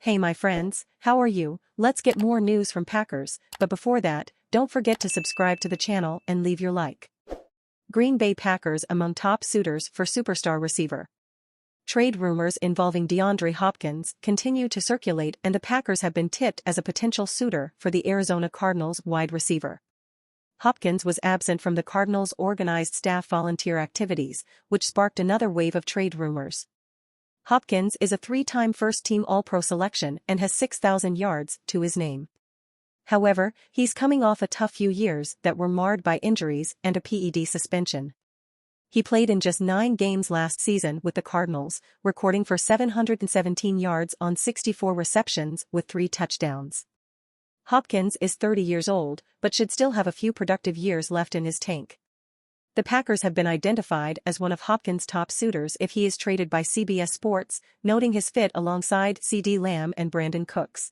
Hey my friends, how are you? Let's get more news from Packers, but before that, don't forget to subscribe to the channel and leave your like. Green Bay Packers among top suitors for superstar receiver. Trade rumors involving Deandre Hopkins continue to circulate, and the Packers have been tipped as a potential suitor for the Arizona Cardinals wide receiver. Hopkins was absent from the Cardinals' organized staff volunteer activities, which sparked another wave of trade rumors. Hopkins is a three-time first-team All-Pro selection and has 6,000 yards to his name. However, he's coming off a tough few years that were marred by injuries and a PED suspension. He played in just 9 games last season with the Cardinals, recording for 717 yards on 64 receptions with 3 touchdowns. Hopkins is 30 years old, but should still have a few productive years left in his tank. The Packers have been identified as one of Hopkins' top suitors if he is traded by CBS Sports, noting his fit alongside CeeDee Lamb and Brandon Cooks.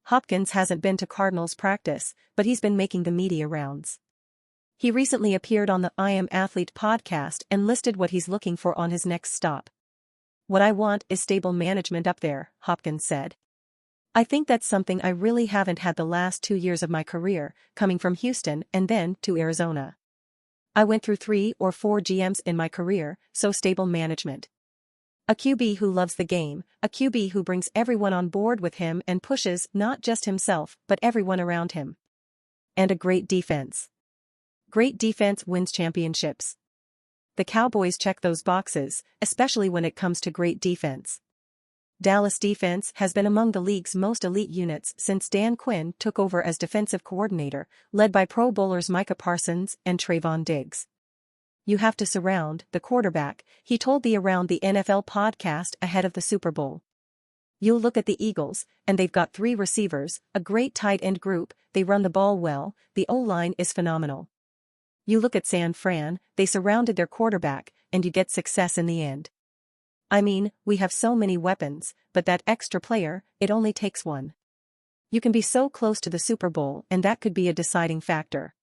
Hopkins hasn't been to Cardinals practice, but he's been making the media rounds. He recently appeared on the I Am Athlete podcast and listed what he's looking for on his next stop. "What I want is stable management up there," Hopkins said. "I think that's something I really haven't had the last 2 years of my career, coming from Houston and then to Arizona. I went through 3 or 4 GMs in my career, so stable management. A QB who loves the game, a QB who brings everyone on board with him and pushes not just himself but everyone around him. And a great defense. Great defense wins championships. The Cowboys check those boxes, especially when it comes to great defense. Dallas defense has been among the league's most elite units since Dan Quinn took over as defensive coordinator, led by Pro Bowlers Micah Parsons and Trayvon Diggs. You have to surround the quarterback," he told the Around the NFL podcast ahead of the Super Bowl. "You'll look at the Eagles, and they've got 3 receivers, a great tight end group, they run the ball well, the O-line is phenomenal. You look at San Fran, they surrounded their quarterback, and you get success in the end. I mean, we have so many weapons, but that extra player, it only takes one. You can be so close to the Super Bowl and that could be a deciding factor.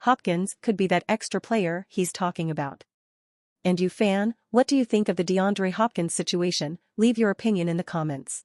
Hopkins could be that extra player he's talking about. And you fan, what do you think of the DeAndre Hopkins situation? Leave your opinion in the comments.